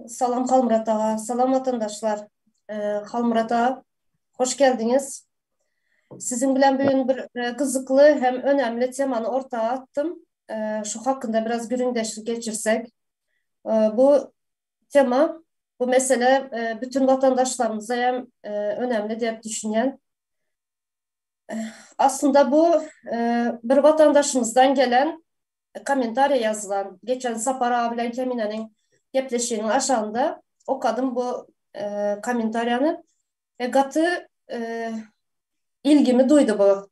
Salam Halmurat ağa, salam vatandaşlar. Halmurat ağa, hoş geldiniz. Sizin bilen bugün bir kızıklı hem önemli temanı ortaya attım. Şu hakkında biraz göründeşlik geçirsek. Bu tema, bu mesele bütün vatandaşlarımıza hem önemli diye düşünen. Aslında bu bir vatandaşımızdan gelen komentarya yazılan, geçen Sapar abilen Kemine'nin gepleşiğinin aşağında o kadın bu komentaryanı katı ilgimi duydu bu.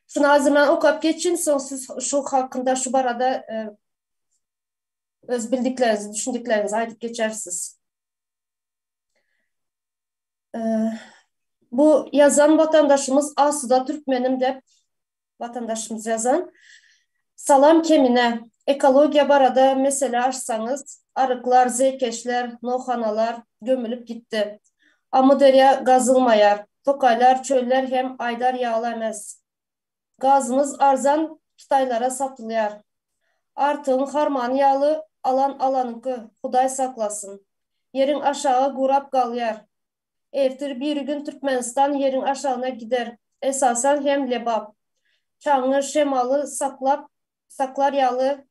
Şunu azından okuyup geçin, son siz şu hakkında şu barada öz bildiklerinizi, düşündüklerinizi aytıp geçersiz. E, Bu yazan vatandaşımız Asuda Türkmenim de vatandaşımız yazan. Salam Kemine, ekologiya barada mesele açsanız, arıklar, zeykeşler, nohanalar gömülüp gitti. Amuderya gazılmayar, tokaylar, çöller hem aydar yağlamaz. Gazımız arzan Kitaylara satılıyor. Artığın harman yağlı alan alanınkı Huday saklasın. Yerin aşağı gurap kalıyor. Ertir bir gün Türkmenistan yerin aşağına gider. Esasen hem lebap. Çanlı şemalı saklar yağlı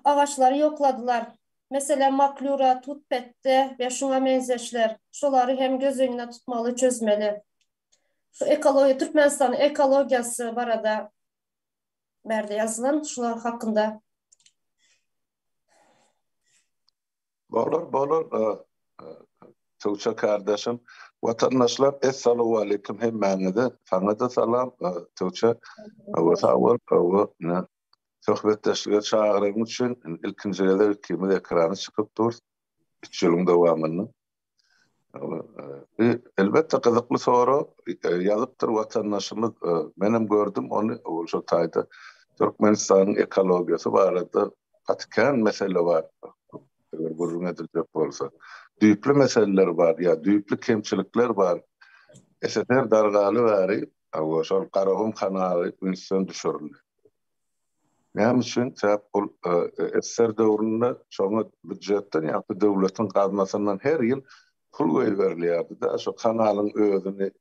ağaçları yokladılar. Mesela maklura, tutbette ve şuna benzeşler. Şoları hem göz önüne tutmalı, çözmeli. Şu ekoloji, Türkmenistan'ın ekologiyası var arada berde yazılan şular hakkında. Bolor. Tuğçe kardeşim, vatandaşlar, Esselamu Aleyküm hemmenize. Sana da salam, Tuğçe. Sohbetleşige çağırım için ilkincilerde kimi ekranı çıkıp dur. 3 yılın devamını. Elbette kızıklı soru yazıptır vatandaşımız. Benim gördüm onu şu tayda. Türkmenistan'ın ekologiyası var arada patikan mesele var. Burun edilecek olsa. Düyüplü meseleler var ya, düyüplü kemçilikler var. Eseter dargalı var. Ama şu Karahum kanalı insan düşürüldü. Ne için? Sebep eser devrinde çoğu büdjetten ya devletin kazmasından her yıl pul veriliyordu da şu kanalın özünü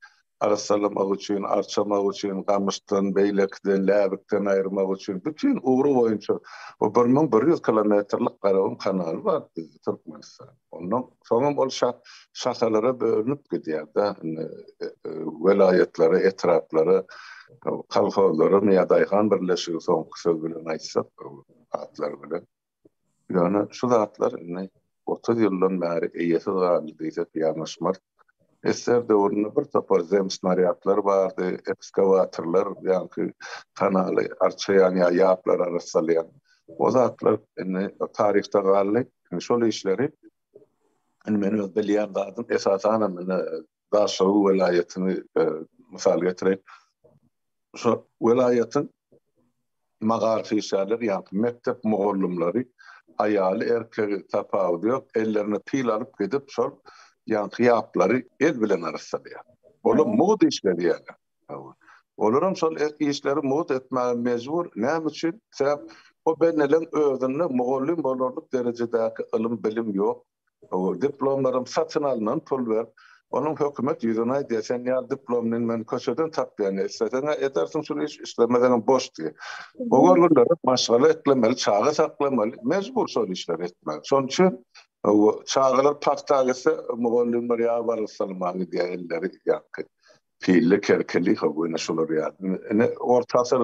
arasalamak için, arçamak için, kamıştan, beylekten, läbikten ayırmak için bütün uğru boyunca o 1100 kilometrelik Karahum kanalı var bizde Türkmenistan. Ondan sonra o şahalara bölünüp gidiyor da velayetlere, etraflara kalkavları Miyadayhan birleşiği son söz bilen aytsak atlar bilen. Yani şu zatlar 30 yıldan beri eyyesi zararlı diysek yanlışmar. Eser devrinde bir topar zemsnaryatlar vardı, ekskavatorlar, yani kanalı arçayan ya yaplar arasalayan. O zatlar tarihte galy, şol işleri men öz bilýän zatym esasan Daşow welaýatyny mysal getirip şu welaýatyn magarify işler yani mektep mugallimleri ayaly erkegi tapawdy ýok ellerine pil alıp gidip şol yani kıyapları el bilen arassalýar. Olar mod işleri yani. Olaram şol işleri mod etmäge mejbur. Näme üçin? Sebäp o benelen özüne mugallim bolarlyk derejedäki ilim bilim ýok. O diplomlarym satyn alynan pul ber. Onun hökümet yüzüne diýär sen ýa diplomyny men köşeden tapýan etseň edersiň şunu iş işlemeden boş diýär. O görgünler maşgala etlemeli, çağı saklamaly, mecbur şol işler etmek. Şoň üçin o çağlar paktagysy mugallimler ýa barsalmagy diýär elleri ýaky. Pille kerkeli hawyna şolar ýa. Ene ortasy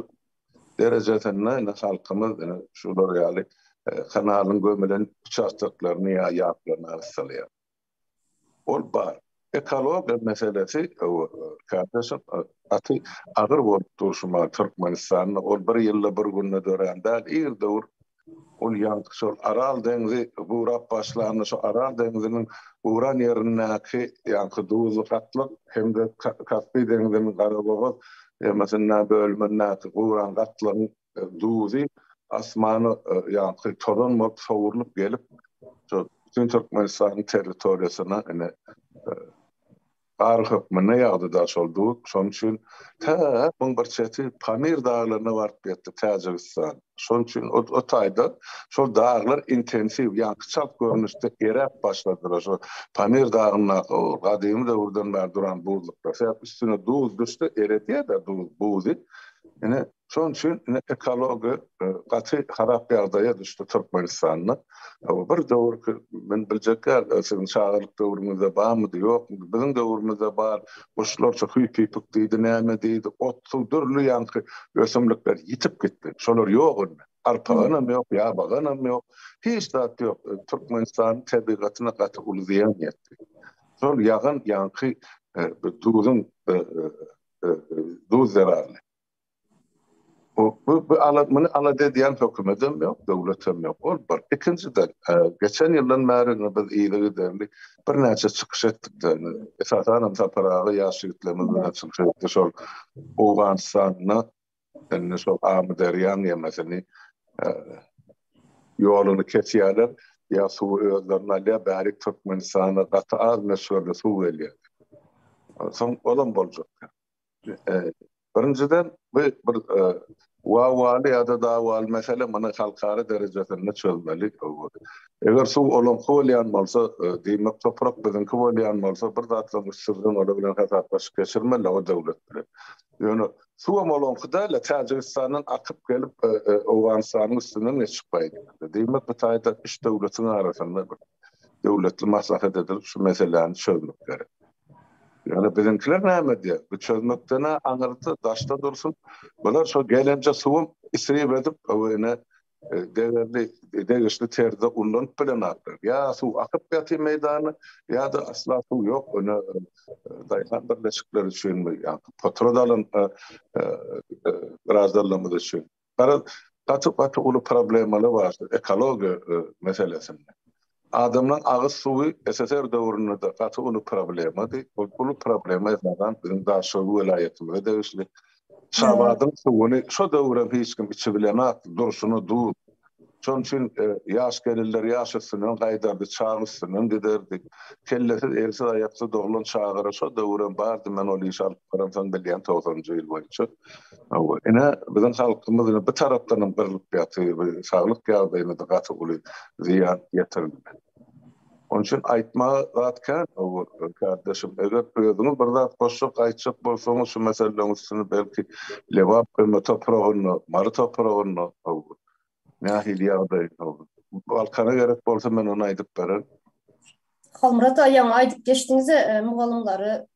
derejesinde halkymyz şolar ýaly kanalyň gömülen uçakçyklaryny ýa ýaplaryny arsalýar. Ol bar. Ekologiya meselesi kardeşim atı ağır bolup durşuma Türkmenistanyň ol bir ýylda bir günde dörende ir dowr ol ýanky şol Aral deňzi burap başlany şu Aral deňziniň uran ýerindäki ýanky duzu gatlyk hem de Kaspy deňziniň garagogy mesela bölüminde uran gatlygyň duzy asmany ýanky toranmak sowurlup gelip şu bütün Türkmenistanyň territoriýasyna Qarı hökmüne ýagdy daş oldu. Şoň üçin bu bir çeti Pamir dağlarına barıp ýetdi Täjikistan. Şoň üçin o taýda şol dağlar intensiv, ýankyçak görnüşde erep başladylar. Şo Pamir dağyna gadymy döwürden bäri duran buzluklar. Sebäp üstüne duz düşdi, eredi-de buzy. Ine şoň üçin ekologi gaty harap ýagdaýa düşdi Türkmenistanyň. Bir döwür men biljekler sizin şagyrlyk döwrüňizde barmy ýokmy? Biziň döwrümizde bar. Goşlar çok hüpipik diýdi, näme diýdi? 30 türlü ýanky ösümlikler ýitip gitdi. Şolar ýok. Arpaganam ýok, ýabaganam ýok. Hiç zat ýok. Türkmenistan tabigatyna gaty uluzýan ýetdi. Şol ýagan ýanky duzyň duz zararly. Bu alatmany alada diýen hökümetem ýok, döwletem ýok. Ol bir. Ikinciden, geçen ýyldan bäri biz ýyly derlik bir näçe çykyş etdik. Esasan taparagy ýaşytlarymyz bilen çykyş etdik. Şol Owganistanyň şol Amderyan ýemesini ýoluny kesýärler. Ya suw özlerine alýa bäri Türkmenistana gaty az meşgul suw gelýär. Soň olam boljak. Birinciden bir wawaly ýa-da dawaly mesele mana halkara derejesinde çözmeli. Eger suw olam bolýan bolsa, diýmek toprak biziňki bolýan bolsa, bir zatlaryň sırryn ola bilen hasaplaşyp geçirmeli o döwlet bilen. Ýöne suw olamkyda la Täjikistanyň akyp gelip Owganistanyň üstünden geçipbaýdy. Diýmek bu taýda üç döwletiň arasynda bir döwletli maslahat edilip şu meselelerini çözmek gerek. Yani bizimkiler näme diýär? Bu çözmekden aňyrty daşda dursun. Bular şo gelenje suwum isrip edip owene degişli terde ullanyp bilen aklar. Ya suw akyp ýaty meýdany ýa-da asla suw ýok. Onu daýhan birleşikler üçin ýa patrodalan razdalanmady üçin. Gaty uly problemleri bar. Ekologi meselesinde. Adamlaryň agyz suwy SSR döwründe gaty uly problemady. Bu problema esasan biziň daşagy welaýetimize degişli. Şabadyň suwuny şo döwrem hiç kim içi bilemät, durşuny dur. Şoň üçin ýaş gelirler ýaşasynyň gaýdardy çağısynyň giderdik. Kellesi elsi aýapsa doglan çağıra şo döwrem bardy men ol iş alyp garamsan bilýän 90-njy ýyl boýunça. Ine biziň halkymyz bir tarapdan birlik ýaty, saglyk ýagdaýyna da gaty uly ziýan ýetirdi. Onun için aýtmagy zatkan, kardeşim, eger özüňiz bir zat goşup aýtjak bolsaňyz şu meseleleň üstüne belki lewap topragyny, mary topragyny nähili ýagdaý. Balkana gerek bolsa men onu aýdyp berer. Halmurat aýaň aýdyp geçdiňizde mugallimlary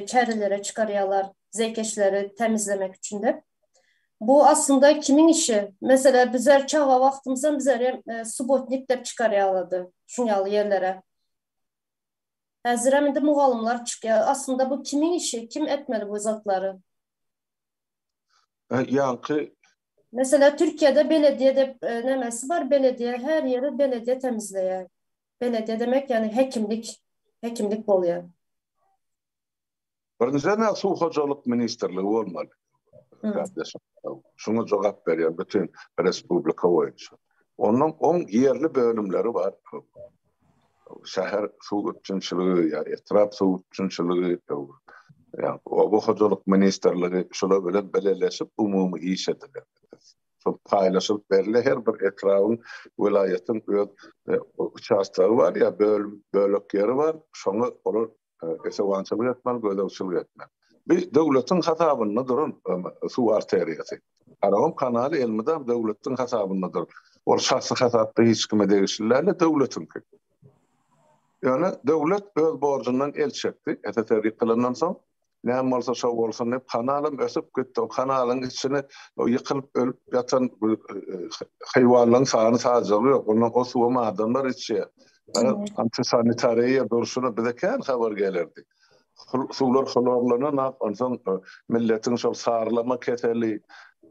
çärilere çykarýarlar, zeykeşleri temizlemek için de. Bu aslında kimin işi? Mesela bizler çağa vaxtımızdan bizler subotnik dep çıkarýarlardy şunyalı yerlere. Häzir indi mugallimler çıkýar. Aslında bu kimin işi? Kim etmeli bu zatlary? Ýanky Mesela Türkiye'de belediyede nemesi var. Belediye her yeri belediye temizleýär. Belediye demek yani hekimlik bolýar. Birinjiden suw hojalyk ministerligi bolmaly. Kardeşim, şuna jogap berýär bütün respublika boýunça. Onun 10 yerli bölümleri var. Şäher suw üçinçiligi, ýa etrap suw üçinçiligi, ýa o hojalyk ministerligi şolar bilen beleleşip umumy iş ediler. Çok paylaşılıp verilir. Her bir etrafın, vilayetin uçastağı var ya, bölük yeri var. Şonu olur, esevançılık etmel, gözevçilik etmel. Bir devletin hasabında durun, su arteriyası. Arağım kanalı elmide devletin hasabında durun. O şahsı hasabda hiç kime değişirlerle devletin ki. Yani devlet öz borcundan el çekti. SSR kılınan son. Näme bolsa şo bolsun hep kanalym ösüp gitdi. O kanalyň içine o ýykylyp ölüp ýatan haýwanlaryň sany sajaly ýok. Ondan o suwma adamlar içýär. Antisanitariýa durşuny bizeken habar gelirdi. Suwlar xolorlanan ondan milletiň şol sarlama keseli,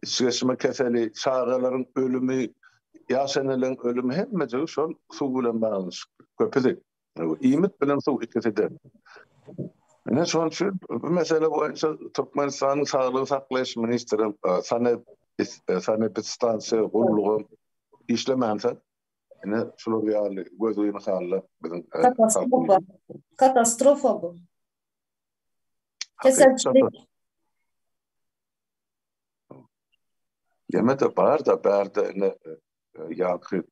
içgeşme keseli, çağalaryň ölümi, ýaşanalaryň ölümi hemme şol suw bilen baglanýar. Köpedi. Ýmit bilen suw ikiside. Ne şoň üçin bu mesele boýunça Türkmenistanyň saglyk saklaýyş ministri sanepidstansiýa gurulugy işlemäňse ine şular ýaly gözüňi halla biziň katastrofa bu. Kesinlikle. Yeme de bar da berde yankı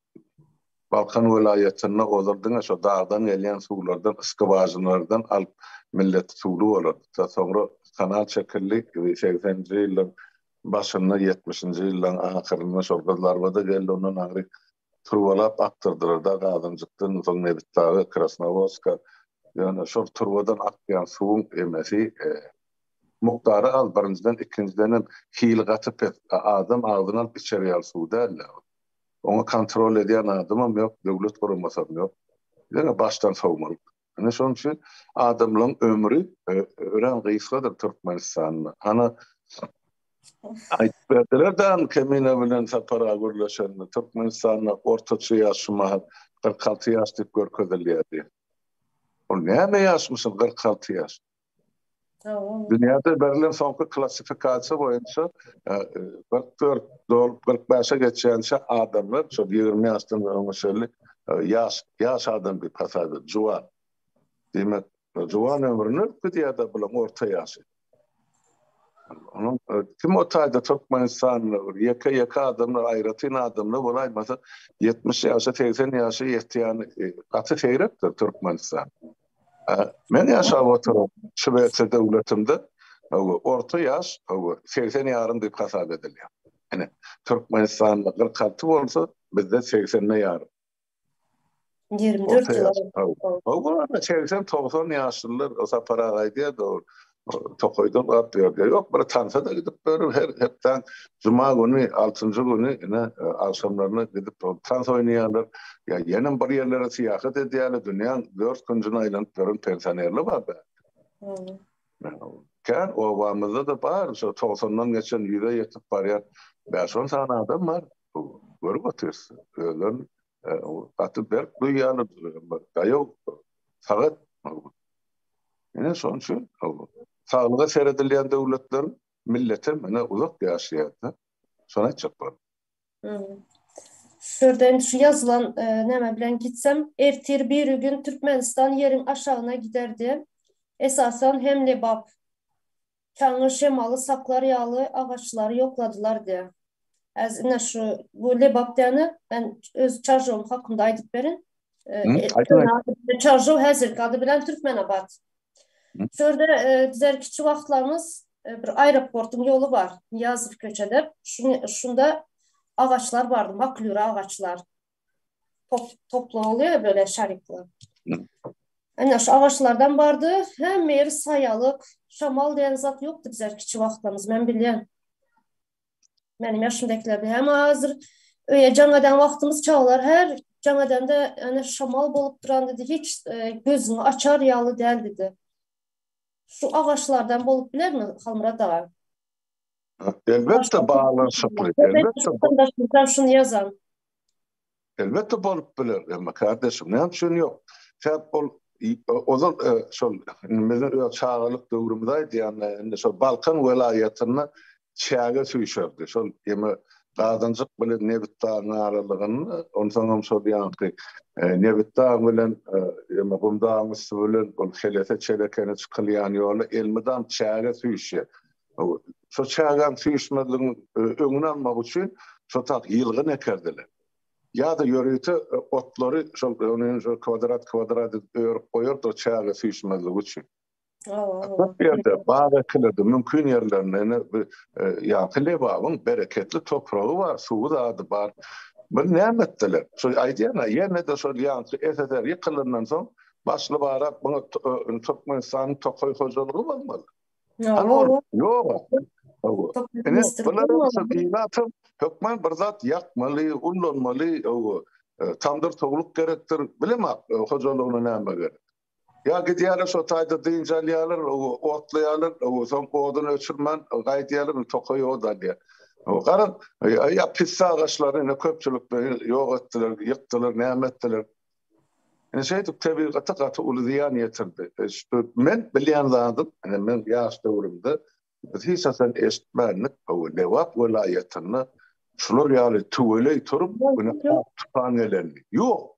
Balkan vilayetine olurduğuna şu dağdan gelen sulardan, ıskıvajınlardan alıp millet sulu olur. Sonra kanal çekildi 80. yılın başında 70. yılın ahirinde şorgazlar da geldi onun ağrı turvalap aktırdılar da qadıncıqdan soň nebitdağı Krasnovodska yani şu turvadan akyan suwun emesi muqdary az birinciden ikinciden hil gatyp adam ağzına alıp içeri al suwda. Onu kontrol eden adamım yok, devlet kurumasam yok. Yani baştan savunmalı. Yani şunun için adamların ömrü ören gıysadır Türkmenistan'da. Hani ayetlerden kemine bilen sapara gürleşen Türkmenistan'da ortaçı yaşıma 46 yaşlık görkeziliydi. O ne yaşmışsın 46 yaş? Dünyada verilen sonki klasifikasiya boyunca 44-45'e geçençe adamlar, şu 20 yaştan ömürlük yaş adam bir pasadı, juvan. Demek, juvan ömrünü kıdiyada bulan orta yaşı. Kim o tayda Türkmenistan'la, yaka adamlar, ayratın adamlar, olay mesela 70 yaşa, 80 yaşa yetiyen katı seyrektir Türkmenistan. Men yaşap oturup Şübetse devletimde orta yaş 80 yarım diýip hasap edilýär. Yani Türkmenistan'da 46 bolsa bizde 80'ne yarım. 24 yıl. O bu 80-90 yaşlılar o sapara gaýdy da tokoydan atýar. Yok bir tansa da gidip böyle hepden cuma günü 6. günü yine akşamlarına gidip tansa oynayanlar ya yenin bir yerlere siyahat edýärler dünýäň 4 gündüne aýlanyp görün pensionerler bar be. Kan o wamyzda da bar şu 90'dan geçen ýüze ýetip barýar 5-10 tane adam bar. Görüp otursa ölen atıp berk duýýany gaýok sagat. Ene şoň üçin sağlığa seredilýän döwletlerin millete mene uzak ýaşaýardy. Şona çypar. Şuradan şu yazılan näme bilen gitsem, ertir bir gün Türkmenistan yerin aşağına giderdi. Esasen hem lebap, kaňy şemaly saklar ýaly ağaçlary yokladılar diye. Az ine şu bu lebap diýeni ben öz çarjowum hakynda aýdyp berin. Çarjow häzirki ady bilen Türkmenabad. Şurada bizler kiçik wagtlarymız bir aeroportun yolu var. Yazıp köçedip. Şunda ağaçlar vardı. Maklura ağaçlar. Toplu oluyor böyle şarikli. Yani şu ağaçlardan vardı. Hem yeri sayalık. Şamal diyen zat yoktu bizler kiçik wagtlarymız. Ben bilýän. Benim yaşımdakilerde hem hazır öyle janadan wagtymız çağlar. Her janadan da yani şamal bolup duran dedi. Hiç gözünü açar ýaly däl dedi. Şu ağaçlardan bolup biler mi Halmurat ağa? Elbette bağlanışıklı. Elbette şunu yazan. Elbette bolup biler ama kardeşim ne için yok. Sen o zaman bizim çağırlık dövrümündeydi yani şu Balkan vilayetine çağa süýşerdi. Şu yeme qadıncık bilen nebitdağın aralygyny ondan soňra ýa-ni nebitdağ bilen yeme gumdağımız bilen ol helete çelekeni çykylýan ýoly elmeden çağa süýşýär. Şu çağan süýşmediň öňüni almak üçin şu tak ýylgyn ekerdiler. Ya da ýörüýte otlary şu kvadrat örüp goýar da çağa süýşmediň üçin. Bu yerde bağ ekilirdi. Mümkün yerlerine yankılı bağın bereketli toprağı var. Suğu da adı var. Bu nimettiler. Şu aydiyana yerine de şu yankı eteler yıkılırından son başlı bağırak bunu Türkmenistan'ın tokoy hocalığı olmalı. Yok. Bunların ilatım hükmen bir zat yakmalı, unlanmalı, tandır toğluk gerektir. Bilemem hocalığına neyme gerek. Ya gidiyorlar şu tayda deyinceliyalır, otlayalır, son kodunu ölçürmen, gaydiyalır, tokoyu o da diye. Karın, ya pis ağaçları, köpçülükleri yok ettiler, yıktılar, nimettiler. Şeydik tabiatı katı ulu ziyan yetirdi. Men bilyen zandım, men yaş dövrümde, hiç asan eşitmenlik, Levap vilayetini, şular yani tüveley turup, bunu tutan elenli. Yok.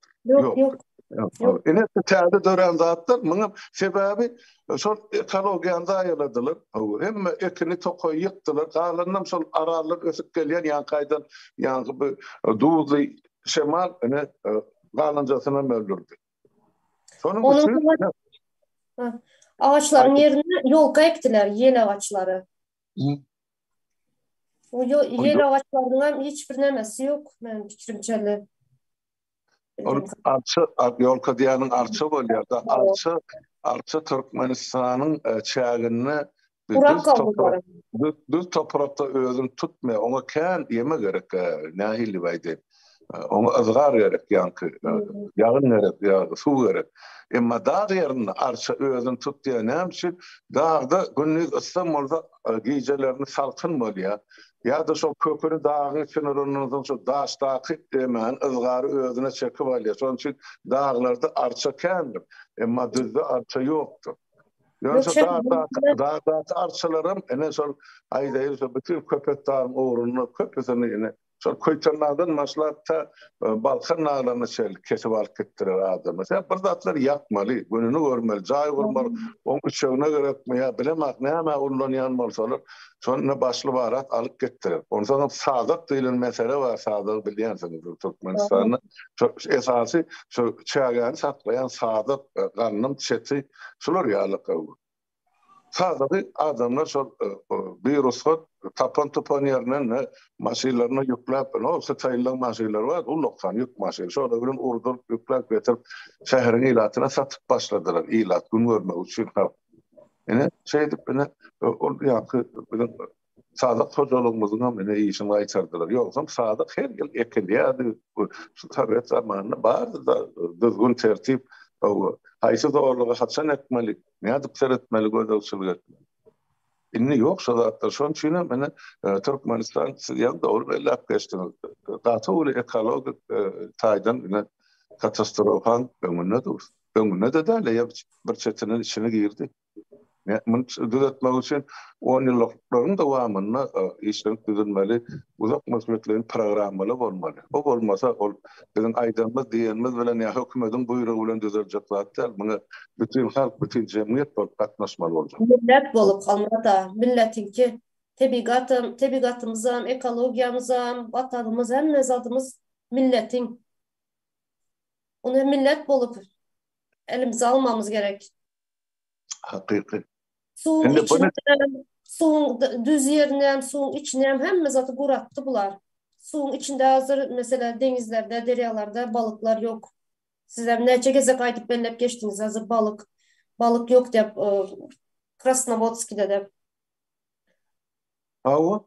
Yok. Ine täze dören zatlar muňa sebebi şol ekologiýanda aýyladylar. Hemme ekini tokoy ýykdylar. Galanyň şol aralyk ösüp gelýän ýankaýdan ýangy bu duzy şemal ine galanjasyna möldürdi. Şonuň Onun üçin ağaçların yerine yolka ektiler, yel ağaçları. O yel ağaçlarından hiçbir nemesi yok, benim fikrimçe. Arça yolka diýäniň arça bolýar da arça Türkmenistanyň çägini düz toprakda özüni tutmaya, ona kän ýeme gerek, nähili baýdy. Ona azgar gerek, ýagyn gerek, suw gerek. Emma dağ ýerinde arça özüni tutýan näme dağda gündüz ıssam bolsa gijelerini salkyn bolýar. Ya da şol kökünü dağın içine ronundan şu daş dağıt demen ızgarı özüne çekip alıyor. Son için dağlarda arça kendim. Ama düzde arça yoktu. Yani şu dağ arçalarım ene şol aydayı bütün köpek dağın uğrunu köpesini yine şol köytanlardan maslahatta Balkan nağlarını kesip alıp gittirir adamı. Bir zatlar yakmalı, gününü görmeli, cay görmeli, onun üçüne gerekmeye bilemek ne hemen ullanayan bolsalar. Sonra başlı baharat alıp getirir. Ondan sonra sadık diýilen mesele var, sadık bilýänsiniz Türkmenistan'da. Esasy şu çägäni saklayan sadık ganyň çeti şular ýalyk. Sadık adamlar şol virusga tapan tupan ýerine maşinlaryna ýükläp, olsa taýylan maşinler var, ulukdan ýük maşin. Şoda bilen urdup ýükläp getirip şäheriň ilatyna satyp başladylar. Ilat gün görmek üçin. Ene şeydip ol ýa-da sadık hojalygymyzyň mene işini aýtardylar. Ýoksam sadyk her ýyl ekilýärdi. Şu Sovet zamanynda bardy da düzgün tertip haýsy dogrulyga hatçan etmeli, nädip seretmeli gözlegçilik etmeli. Inni ýok şu zatlar. Şoň üçin mene Türkmenistan ýa-da dogry bellap geçdiňiz. Gaty ekologik taýdan mene katastrofal öňüne de däle bir çetinin içine girdi. Mun düzeltmek üçin 10 ýyllaryň dowamyna işler düzelmeli, uzak mesuliyetlerin programmaly bolmaly. O bolmasa ol biziň aýdymyz diýenimiz bilen ýa hökümetiň buyrugy bilen düzeljek zat däl. Muňa bütün halk, bütün jemgyýet bolup gatnaşmaly boljak. Millet bolup kalmada, milletinki tebigatymyzam, ekologiýamyzam, watanymyz, hemme zatymyz milletin. Onu millet bolup elimize almamız gerek. Hakyky. Suwun içinden, suwun düz ýerinden, suwun içinden hemme zatı guratdy bular. Suwun içinde hazır mesela denizlerde, derýalarda balyklar yok. Sizler neçe gezek aýdyp bellep geçdiňiz, hazır balyk yok dep Krasnovodskide dep. Hawa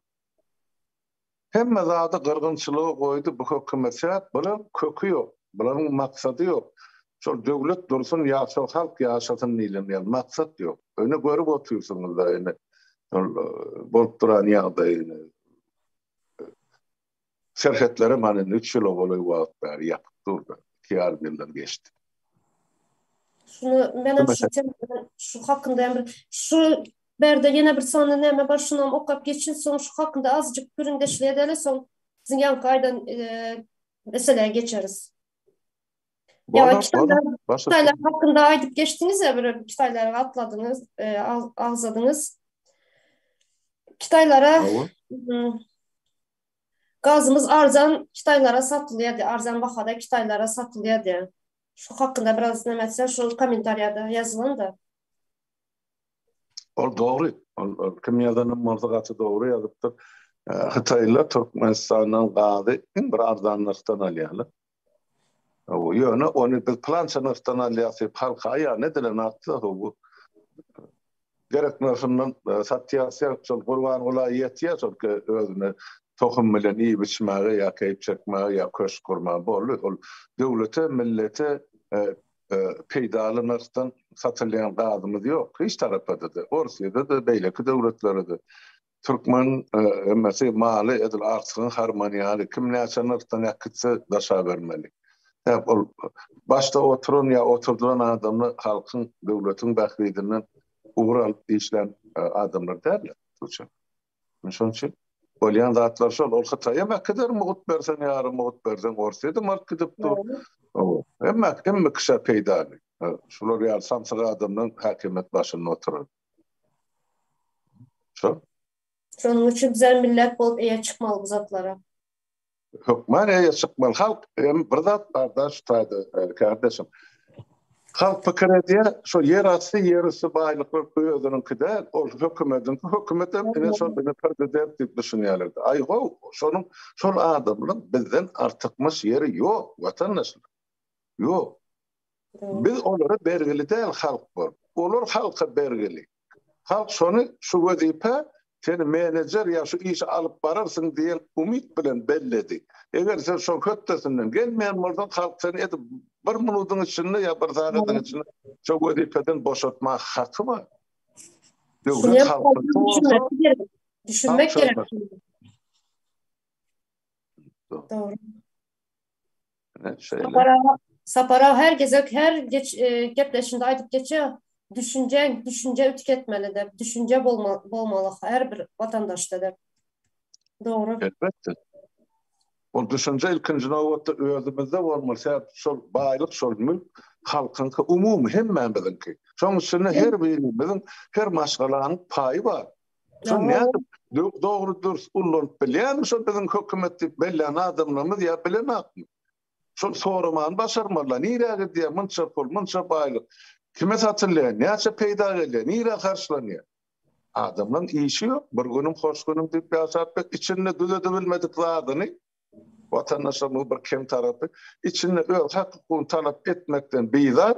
hemme zady gyrgynçylygy goýdy bu hökümet, bular kökü yok, bularň maksady yok. Şol döwlet dursun ýa-da halk ýaşasyn diýilen maksat ýok. Öne görüp oturýarsyňyz da ene bolup duran ýagdaýyny. Serhetlere many 3 ýyl bolup wagtlar ýakyp durdy. 2 ýyl geçdi. Şunu benim şu hakynda şu berde ýene bir sany näme bar şunam okap geçin soň şu hakynda azjyk pürüňdeşle edele soň siziň ýankaýdan meseleye geçeriz. Ya kitaylar hakkında aýdyp geçtiniz ya, bir kitaylara atladınız, ağzladınız. Kitaylara gazımız arzan kitaylara satılýar, arzan bahada kitaylara satılýar. Şu hakkında biraz nämetsen şu kommentarýada ýazylan da. O dogry. Kim ýazanyň mowzuaty dogry ýazypdyr. Hitaýlar Türkmenistanyň gazy bir arzanlykdan alýarlar. O ýöne onu biz plan sınıftan alýasy halka ýa ne dilen atdy bu gerekmesinden satýasy şol gurban welaýetýä şol özüne tohum bilen iyi biçmäge ýa keýip çekmäge ýa köş gurma boldy. Ol döwlete millete peýdalynykdan satylýan gazymyz ýok. Hiç tarapda da Orsiýada da beýleki döwletlerde Türkmen emmesi maly edil artsygyň harmoniýaly kim näçe ýakitse daşa bermeli. Başta oturun ya oturduran adamlar halkın, devletin baklidinden uğur alıp işlen adamlar derler. Şunun için bolyan zatlar şol ol Xitay'a kadar muğut bersen yarın muğut bersen Orsiýada mark gidip dur. Emma kişi peýdany. Şular ýa samsyk adamdan häkimet başynda oturan. Şo. Şonuň üçin bizer millet bolup eýe çykmaly bu zatlara. Hukman eýe çykmaly. Halk bir zat barda şu taýda kardeşim. Halk pikir edýär, şo yer asty ýerisi baýlyklar özüniňki däl, ol hökümetem ene şol bilen perdedip diýip düşünýärler. Aýgo, şol adamlaryň bizden artykmyş ýeri ýok, watandaşlar. Ýok. Biz olara bergili däl halk bol. Olar halka bergili. Halk şonu şu wezipe seni menajer ya şu işi alıp bararsın diýen umit bilen belledi. Eger sen şol höttesinden gelmeýän bolsaň halk seni edip bir minutyň içinde ya bir sagatyň içinde şu wezipeden boşaltma haky bar. Ýögün halkyň düşünmek gerek. Doğru. Sapara her gepleşinde aýdyp geçe düşünce ütketmeli de, düşünce bolmaly her bir vatandaşda da. Doğru. Elbette. O düşünce ilkinci nowatda özümizde bolmasa şol baýlyk, şol mülk halkyňky umumy hemmen bilinki. Şoň üçin her birimizin her maşgalanyň paýy bar. Şo näde dogry dürüst ulanyp bilýän, şo biziň hökümetli bellän adamlarymyz ýa bilenokmy? Şol soraman başarmalar. Nire gidiyor? Mınça pul, mınça baýlyk. Kime satylýar? Näçe peýda gelýär? Nire karşılanýar? Adamlaryň işi ýok. Bir günüm hoş günüm diýip ýaşap içinde düzede bilmedik zadyny watandaşlaryň bir kim tarapy içinde öz hakykyny talap etmekden beýzar.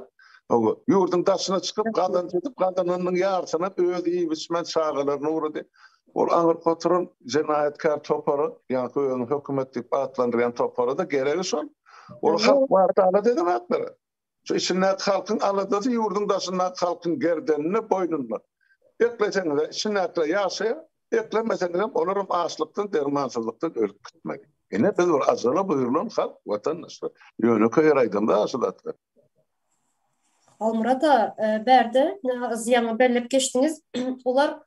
Ýurdun daşyna çykyp gadan edip gadanynyň ýarsyna öz iýmişmen çağalaryny urdy. Ol aňyr koturun jenaýatkar topary, ýa-ni hökümet diýip atlandyrýan topary da geregi şol. Ol halk barda ala dedim haklara. Şu içinde halkın aladası yurdun daşından halkın gerdenine boynunlar. Ekleseňiz içinde ýaşaýa, eklemeseňiz olaryň açlykdan, dermansızlykdan ölüp gitmeli. Ene biz bir azala buyurulan halk vatandaşlar. Ýöne köýraýdymda aşylatlar. Almurata berde ziýany bellep geçdiňiz. Olar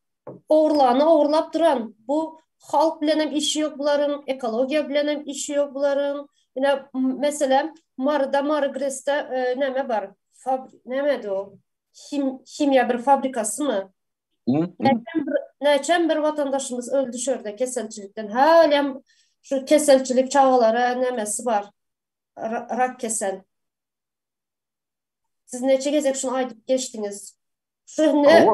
oğurlap duran. Bu halk bilen hem işi ýok bularyň, ekologiýa bilen hem işi ýok bularyň. Yine mesela Margres'te neme var? Nemedi o? Kimya bir fabrikası mı? Neçen bir vatandaşımız öldü şörde keselçilikten. Halen şu keselçilik çağlara nemesi var. Rak kesel. Siz neçe gezek şunu aydıp geçtiniz. Şu ne?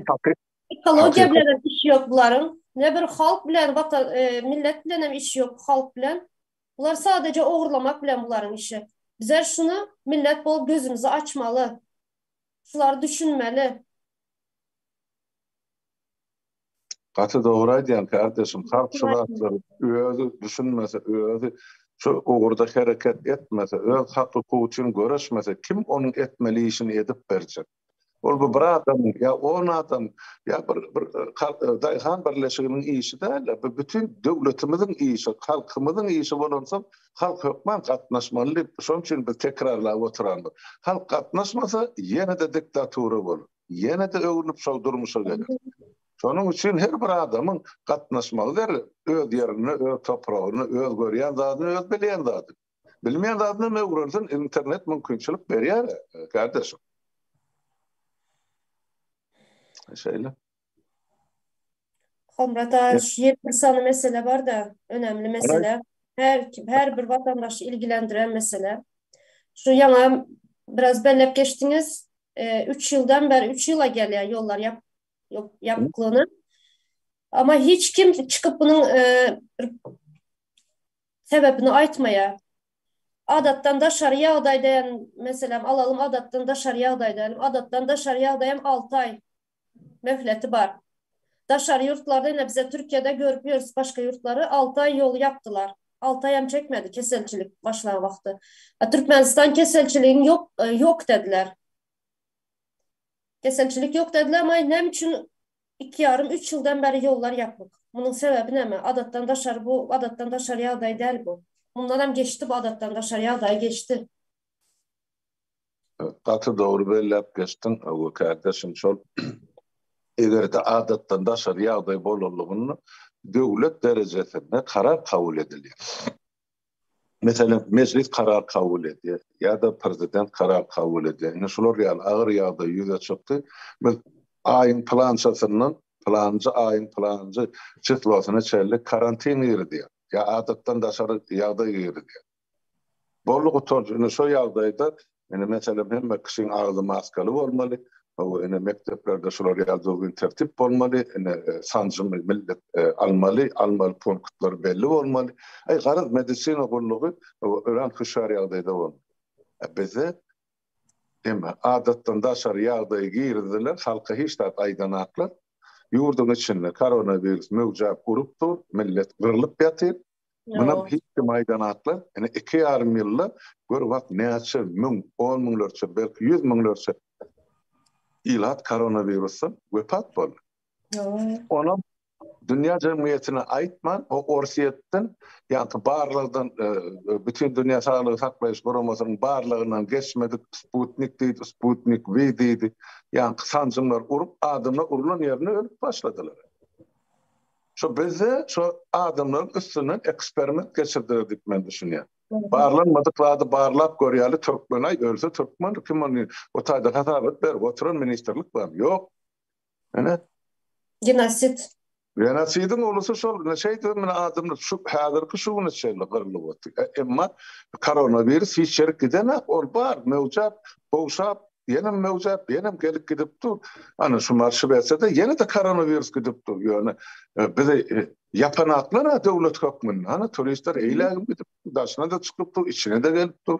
Ekologiya bilen işi yok bunların. Ne bir halk bilen, millet bilen işi yok halk bilen. Bunlar sadece oğurlamak bilen bunların işi. Bizler şunu millet bol gözümüzü açmalı. Şuları düşünmeli. Katı doğru diýen kardeşim, halk şuları özü düşünmese, özü şu uğurda hareket etmese, öz hakkı için görüşmese, kim onun etmeli işini edip verecek? Ol bu bir adam, ya on adam, ya bir dayhan birleşiginin işi değil, bütün devletimizin işi, halkımızın işi bolsa, halk hükmen katnaşmalı, şoň üçin biz tekrarlap oturanlar. Halk katnaşmasa, yine de diktatura bolur, yine de öwrülüp şol durmuşa gelir. Şonuň üçin her bir adamyň gatnaşmalydyr, öz ýerini, öz topragyny, öz görýän zadyny, öz bilýän zadyny. Bilmeýän zadyny meňurdan internet mümkinçilik berýär, kardeşim. Şeýle. Homrata yer insanı mesele var da, önemli mesele. Her bir vatandaşı ilgilendiren mesele. Şu yana biraz bellep geçtiniz. 3 yıldan beri 3 yıla gelýär yollar yapıklığını. Ama hiç kim çıkıp bunun sebebini aytmaya. Adattan daşary ýagdaýdan mesela alalım adattan daşary ýagdaýdan. Adattan daşary ýagdaýam 6 ay möhleti var. Daşary yurtlarda yine bize Türkiye'de görüyoruz başka yurtları 6 ay yol yaptılar. 6 ay hem çekmedi keselçilik başlayan vakti. Türkmenistan keselçiliğin yok dediler. Keselçilik yok dediler ama ne için 2,5-3 yıldan beri yollar yapık. Bunun sebebi ne mi? Adattan daşary ýagdaý değil bu. Bundan hem geçti bu adattan daşary ýagdaý geçti. Katı doğru bellep geçtin o kardeşim şol. Eger de adattan daşary ýagdaý bolurlygyny döwlet derejesinde karar kabul edilýär. mesela meclis karar kabul ediyor ya da prezident karar kabul ediyor. Yani şular yani ağır yağda yüze çıktı. Biz ayın plancı ayın plancı çıtlasına çellik karantin yeri diyor. Ya adattan dışarı yağda yeri diyor. Bolluk otorcunu şu yağdaydı. Yani mesela hem kışın ağzı maskalı olmalı. O yani mekteplerde şular yazdığı tertip olmalı. Yani sancı millet almalı punktlar belli olmalı. Ay garaz medisina golluğu öğren kışar yağdaydı olmalı. Bize hem adattan dışarı yağdayı girdiler. Halka hiç de aydanaklar. Yurdun içinde koronavirüs mevcut gruptur. Millet kırılıp yatır. Buna hiç maydanatlar, yani 2,5 yılla bir vakt neçe mün, 10 milyarça, belki 100 milyarça ilat koronavirüsü vefat boldy. Onu dünya cemiyetine aitman, o orsiyetten, yani barlardan, bütün dünya sağlığı saklayiş korumasının barlarından geçmedik, Sputnik deydi, Sputnik V deydi, yani sancımlar urup, adımlar urulan yerine ölüp başladılar. Şu bize şu adamların üstünden eksperiment geçirdirdik ben düşünüyorum. Barlanmadıklardı barlap görýärli Türkmenay ölse Türkmen kim onu o taýda hasabet ber oturan ministerlik var. Yok. Yani Genosit. Genosidin olursa şol ne şey diyor men adamlar şu hazırki şunu şeýle gyrlyp otdy. Emma koronavirüs hiç şerik gidemek ol bar mevcut boşap yenem mevcut yenem gelip gidip dur. Ana şu marşı verse de yine de koronavirüs gidip dur. Yani bize yapan aklara devlet hükmünün. Ana turistler eylagim gidip daşına da çıkıp dur, içine de gelip dur.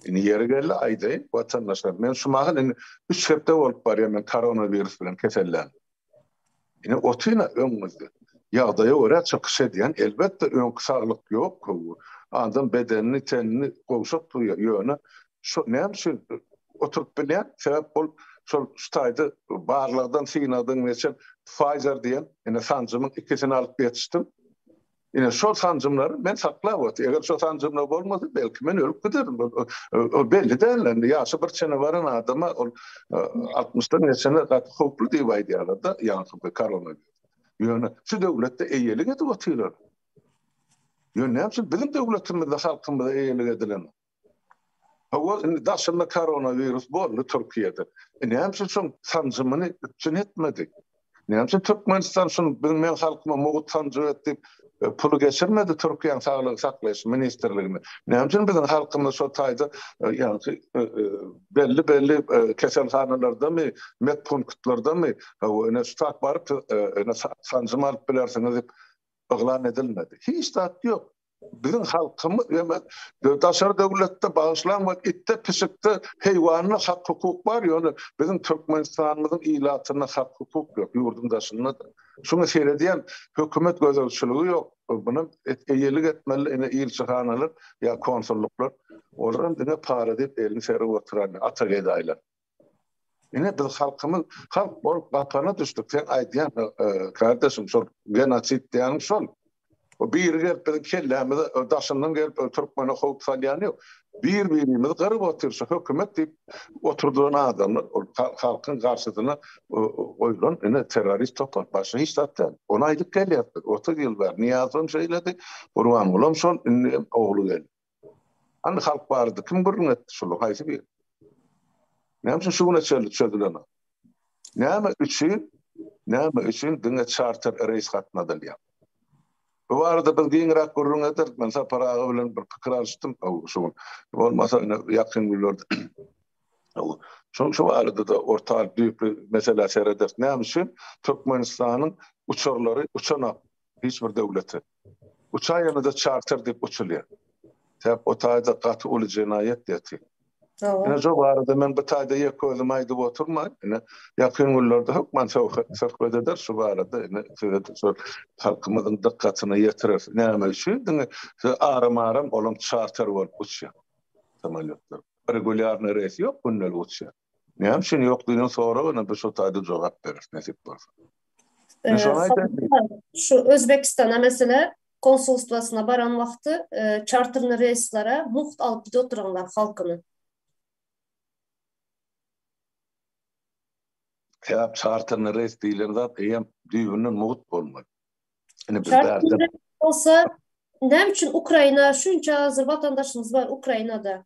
Yani yeri geldi ayday vatandaşlar. Men şu mahal 3 hepde olup var ya men koronavirüs bilen kesellen. Yani otuyla önümüzde. Yağdaya oraya çıkış ediyen elbette ön sağlık yok. Adam bedenini, tenini kovuşup duruyor. Yani şu ne yapsın? Oturup bilen sebep ol. Şu staydı barlardan sinadın mesela Pfizer diyen yine sancımın ikisini alıp yetiştim. Yine şu sancımları ben saklayamadım. Eğer şu sancımlar olmadı belki ben ölüp giderim. O belli değerlendi. Yaşı bir sene varan adama 60'dan yaşına da hukuklu diye da yankı koronavirüs. Yani şu devlette eyelik edip atıyorlar. Yani ne yapsın? Bizim devletimizde halkımızda eyelik edilen. Daşında koronavirüs boldu Türkiye'de. Ne yapsın şu sancımını üçün etmedik. Ne yapsın Türkmenistan şunu bilmeyen halkıma muğut sancı ettik. Pulu geçirmedi Türkiye'nin sağlık saklayış ministerliğine. Ne yapsın bizim halkımız şu tayda yani belli keselhanelerde mi, medpunktlarda mı ne stak barıp sancımı alıp bilersiniz hep ıglan edilmedi. Hiç de yok. Bizim halkımız dışarı devlette bağışlanmak itte pişikte heyvanına hak hukuk var yani bizim Türkmenistan'ımızın ilatına hak hukuk yok yurdun dışında. Şunu seyrediyen hükümet gözetçiliği yok. Bunu eyelik etmeli ilçihaneler ya konsolluklar. Onların dine para deyip elini seri oturan atakedaylar. Yine biz halk olup kapana düştük. Sen aydiyen kardeşim sol genosit diyen sol. O bir gelip bizim kellemizi daşından gelip Türkmen'e hukuk salyan yok. Birimiz garip otursa hükümet deyip oturduğun adamlar halkın karşısına oylan yine terörist toplar. Başka hiç zaten 10 aylık geliyor. 30 yıl var. Niyazım şeyledi. Urvan olam son oğlu geldi. Hani halk vardı. Kim gurrun etti şunu? Haysi bir. Ne yapsın şuna çözdüler. Ne için dine charter reis katmadan ya. Bu arada biz giňirak gurrun ederdik. Men saparağı bilen bir pikir alıştım. Şu olmasa yakın günlerde. Şu arada da ortalık büyük bir mesele seyreder. Ne için? Türkmenistan'ın uçana hiçbir devleti. Uçağı yanında charter deyip uçuluyor. Hep o tayda katı ulu cinayet diyeti. Yine şu arada men bu tayda yeközüm aydı oturma. Yine yakın günlerde hükmen sohbet eder şu arada. Yine halkımızın dikkatini yetirir. Ne için? Aram olan charter var uçuyor. Samolyotlar. Regularny reis yok bunlar uçuyor. Ne için yokluğunun sonra ona bir şu tayda cevap verir. Nesip var. Şu Özbekistan'a mesela konsolosluğuna baran vakti charterlı reislere muht alıp gide oturanlar halkını. Ya charterlı reis değiller de düğünün muht olmak. Charterlı olsa Ne için Ukrayna şunca hazır vatandaşımız var Ukrayna'da.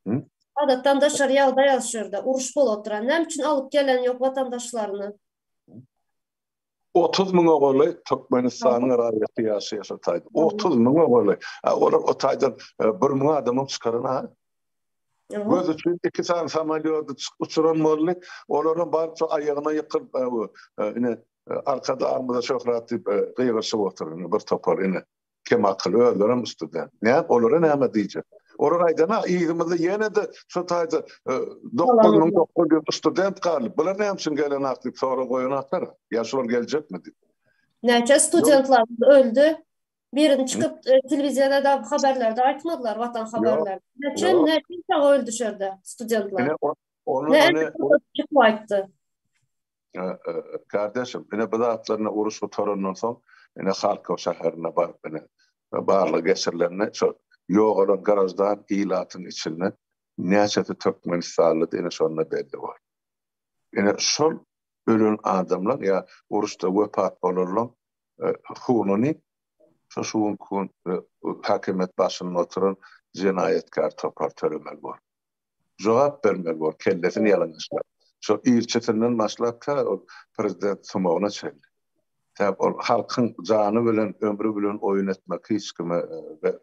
Hı? Adattan da şariyalda yaşıyordu. Uruş bol oturan. Ne için alıp gelen yok vatandaşlarını? 30 ming oğulay Türkmenistan'ın raýaty ýaşaýatdy. 30 ming oğulay. Olar o taýdan 1 ming adamyň çykaryna ha. Göz üçün 2 tane samolyody uçuran molly, olaryň barça aýagyna ýykyp ine arkada armada şöhraty gyýgyşyp oturan bir topar ine. Kim akıl öldürem üstüden. Ne olara näme diýjek? Olar aýdana ýygymyzda ýene de şu taýda 9.900 student galyp. Bular näme üçin gelen aktyp sonra goýanaklar? Ýaşlar geljekmi diýip. Neçe studentlarımız öldü. Birini çıkıp televizyonda da haberlerde aytmadılar, vatan haberlerde. Neçe öldü şurada studentlar. Ne çıkıp ayttı. Kardeşim, yine bu zatlarına uruş torundan son, yine Halkov şäherine barıp, yine barlı geçirlerine, yoğ olan garajdan ilatın içine, näçeti Türkmenistanlı yine şonuna belli var. Yine şol ölün adamlar, ya uruşda wepat bolarlar, hununi, şoşuğun kun hakimet başına oturan cinayetkar topar töremel var. Cevap vermel var, kellesini yalanışlar. Şu ilçesinden başlap o prezident Sumovna çeldi. O halkın canı bilen, ömrü bilen oyun etmek hiç kime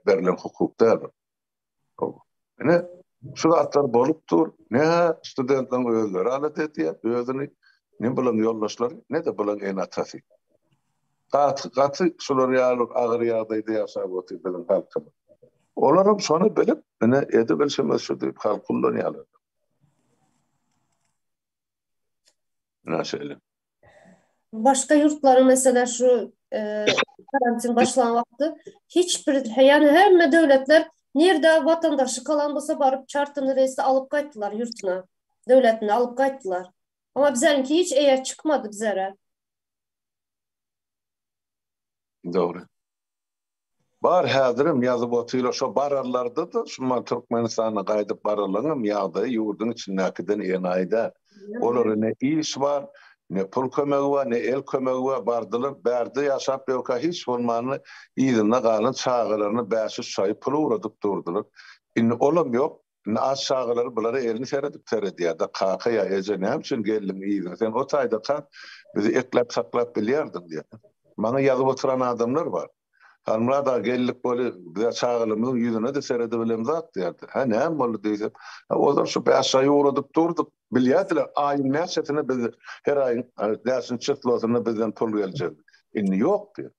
verilen hukuk değil. Yani şu atlar bolup dur, ne studentlerin öldür, alet etiyor, özünü ne bilen yoldaşları, ne de bilen en atası. Katı şular yağlık, ağır yağdaydı yaşayıp otuyor bilen halkımı. Olarım sonra bilip, ne edi bilsemez şu deyip halkından yağlık. Nasıl? Başka yurtları mesela şu karantin başlayan vakti hiçbir yani hem devletler nerede vatandaşı kalan bolsa barıp çartını reisi alıp kayttılar yurtuna. Devletini alıp kayttılar. Ama bizlerinki hiç eğer çıkmadı bizlere. Doğru. Bar häzirim ýazyp otylar şo bararlarda da şuman Türkmenistana gaýdyp bararlaňam ýagdaý ýurdun içindäkiden enaýda. Olara ne iş var, ne pul kömegi var, ne el kömegi var, bardylar, bärde ýaşap ýokka hiç bolmany ýygyna galan çağalaryny bäşi şaýyp pul uradyp durdular. Indi olam ýok, az çağalary bulara elini seredip terediýär-de kaka ýa eje näme üçin geldiň ýygyna. Sen o taýda kan bizi eklep saklap bilýärdiň diýär. Maňa ýazyp oturan adamlar var. Hanımlar da gellik böyle bir çağılımın yüzüne de seyredebilem zat derdi. Ha ne boldy diýsem, o da şu beşaýy uradyp durduk. Bilýärdiler, aýyň näçetine biz her aýyň dersin çıtlasyna bizden pul geljek. Indi ýok diýär.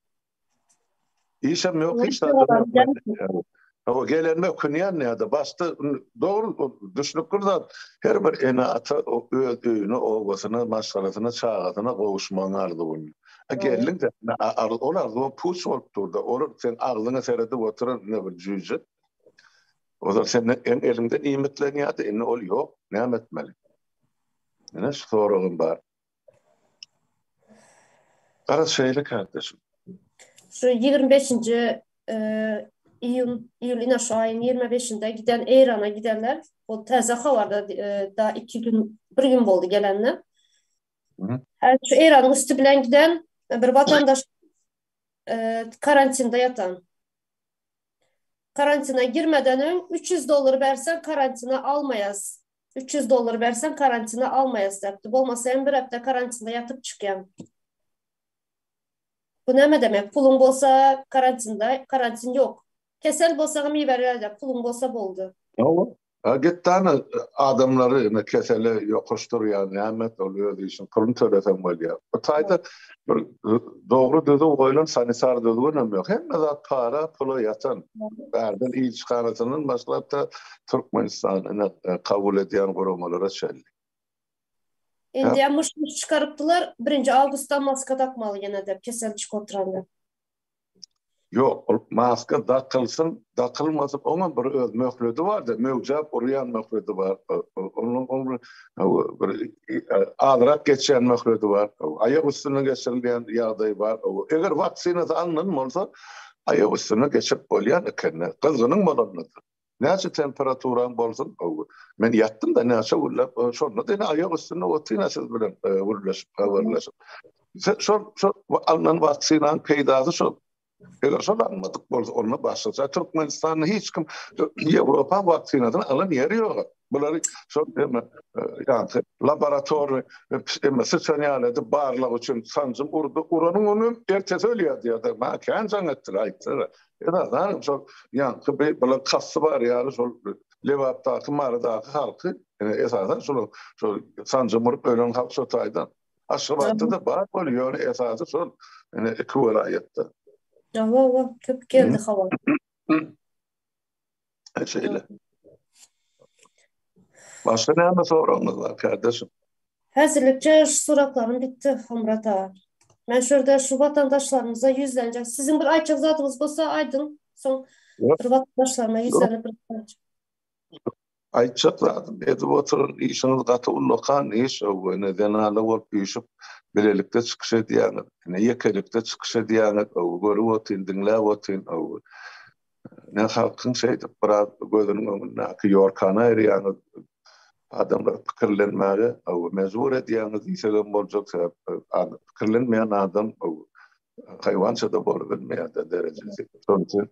Işem ýok, hiç de. O gelenme künýän näde bastı doğru düşünüp da her bir ene ata o öýüni owasyna maşgalasyna çağatyna gowuşmagy arzuwy. Gelin de olar o puş olup durdu. Olar sen ağzına seyredip oturan ne bir cüce. O da senin elinden nimetlenýärdi. Indi ol ýok. Näme etmeli? Mene soragym bar. Ara şeýle kardeşim. Şu 25. iyul ina şu ayın 25'inde giden İran'a gidenler o teze havarda daha 2 gün 1 gün boldu gelenler. Şu İran'ın üstü bilen giden bir vatandaş karantinada yatan. Karantina girmeden ön $300 bersen karantina almayas. $300 bersen karantina almayas depdi. Bolmasa hem bir hafta karantinada yatıp çıkyan. Bu näme demek? Pulun bolsa karantin yok. Kesel bolsa mi berýärler, pulun bolsa boldu. Gittan adamları kesele ýokuşturýan nämet bolýar diýişin pulun töresem bolýar. O taýda bir dogry düzü goýulan sanitar düzügi näme ýok. Hemme zat para pula ýatan. Bärden iň çykarasynyň başlap da Türkmenistanyny kabul edýän guramalara çeldi. Indi ýamuş çykarypdylar. 1 awgustdan maska takmaly ýene dep kesel çyk oturanda. Yok, maska takılsın, takılmasın. Onun bir öz möhledi var da, mövcap uruyan möhledi var. Onun adrak geçen möhledi var. Ayak üstüne geçirilen yağday var. Eğer vaksinası alının olsa, ayak üstüne geçip bolyan ekenne. Kızgının bolonludur. Näçe temperaturan bolsun? Men yattım da näçe ullap, şonu da ayak üstüne otinasiz bilen urlaşıp, havarlaşıp. Şu alınan vaksinan peydası şu. Eger şol anmadyk bolsa ona başlaça Türkmenistanyny hiç kim Ýewropa waktinadan alan ýeri ýok. Bulary şol ýa-ni laborator sıçanýalady barlyk üçin sancym urdu. Uranyň onu ertesi ölýärdi ýa-da ma kan jaňatdyr aýtdyr. Ýa-da şol ýa-ni bular kassy bar ýa-ni şol Lewapdaky maradaky halky esasen şol sancym urup ölen halk şo taýdan Aşgabatda da bar bolýar esasy şol ekwivalentdi. Ava köp geldi hava. Şeýle. Başka näme soragyňyz bar kardeşim? Häzirlikçe soraklarym bitdi Hamrat ağa. Men şurada şu vatandaşlarımıza yüzlenecek. Sizin bir aýtjak zatymyz bolsa aýdyn. Soň bir vatandaşlaryma yüzlenip bir Aýtjak zatym. Edip oturun işiniz gaty ullakan iş o neden hala bolup ýüşüp bilelikde çykyş edýär. Ýekelikde çykyş edýär. O görüp oturdiňler oturun o. Ne halkyň şeýdip biraz gözüniň öňünde ýorkana erýär. Adamlar pikirlenmäge o mezbur edýäňiz isegen boljak sebäp pikirlenmeýän adam o haýwança da bolup bilmeýär derejesi. Şonuň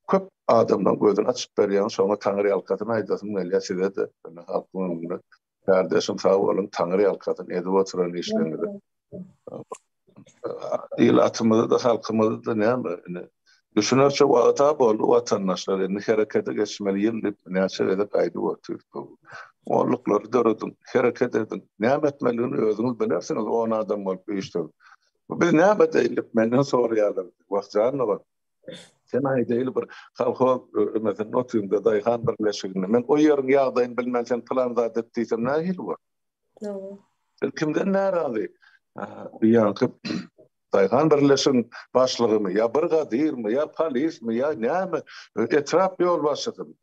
köp adamdan gözüni açyp berýän şoňa taňry ýalkatyny aýdasym gelýär size de. Halkyň kardeşim sağ bolun taňry ýalkatyny edip oturan işlerinde. Ýylatymyzda da halkymyzda da näme düşünürçe wagta boldy watandaşlar indi herekete geçmeli ýyldip näçe edip aýdyp oturdy. Onlukları döredin, hareket edin. Näme etmeliğini özüňiz bilersiňiz, on adam bolup ýeşdir. Biz näme diýip menden soraýarlar. Wagtjany bar. Sen aýdyl bir halka mesela notunda daýhan birleşigini. Men o ýeriň ýagdaýyny bilmän sen plan zat etdiýsem nähili bar? Sen kimden närazy? Ýa-ni daýhan birleşigin başlygymy, ýa bir gadyrmy, ýa polismi, ýa näme etrap ýol başlygymy.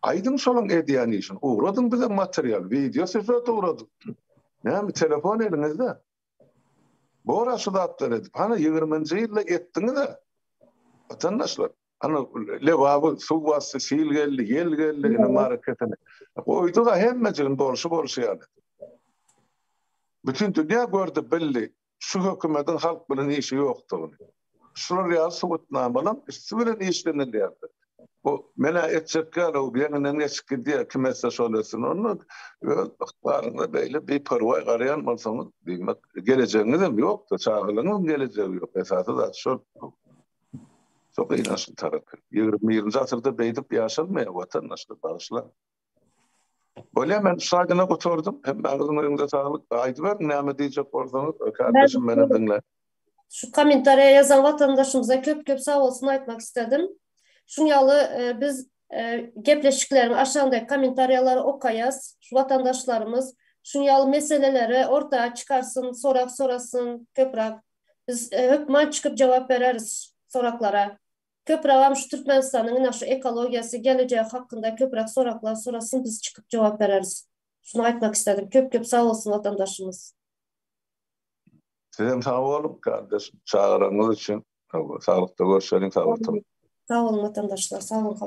Aydın şolun edýän işin. Uğradın bize material, video süjet uğradın. Näme telefon elinizde. Bu raşydatlar edip, hana 20-nji ýylda etdiňiz-de. Vatandaşlar, hana lewabı, suw basy, sil geldi, ýel geldi, ine maraketine. Oýduga hemmejigin bolşy. Bütün dünýä gördü bildi. Şu hökümetiň halk bilen işi ýokdugyny. Şular ýa sowatna bilen işi bilen işlenilýärdi. Bu mena etçekler o bilen geçkidi kimese şolasın onu barında beýle bir parwa garayan bolsaňyz diýmek geleceğiniz hem ýok da çağılyňyz geleceği ýok esasy da şol çok ýaşy tarapy 20-nji asyrda beýdip ýaşalmaýar watandaşlar bagşlar. Bolýa men şaýdyna goturdum hem bagsyň öňünde sağlyk aýdyp ber näme diýjek bolsaňyz kardeşim meni dinle. Şu komentariýa ýazan vatandaşymyza köp sağ bolsun aýtmak istedim. Şunyalı biz gepleşiklerimi aşağıdaki komentaryaları okuyas. Şu vatandaşlarımız şunyalı meseleleri ortaya çıkarsın, sorak sorasın, köprak. Biz hükman çıkıp cevap veririz soraklara. Köprak şu Türkmenistan'ın şu ekologiyası geleceği hakkında köprak soraklar sorasın, biz çıkıp cevap veririz. Şunu aytmak istedim. Köp sağ olsun vatandaşımız. Sizin sağ olun kardeşim. Çağıranız için sağlıkta görüşelim. Sağ olun. Sağ olun vatandaşlar. Sağ olun.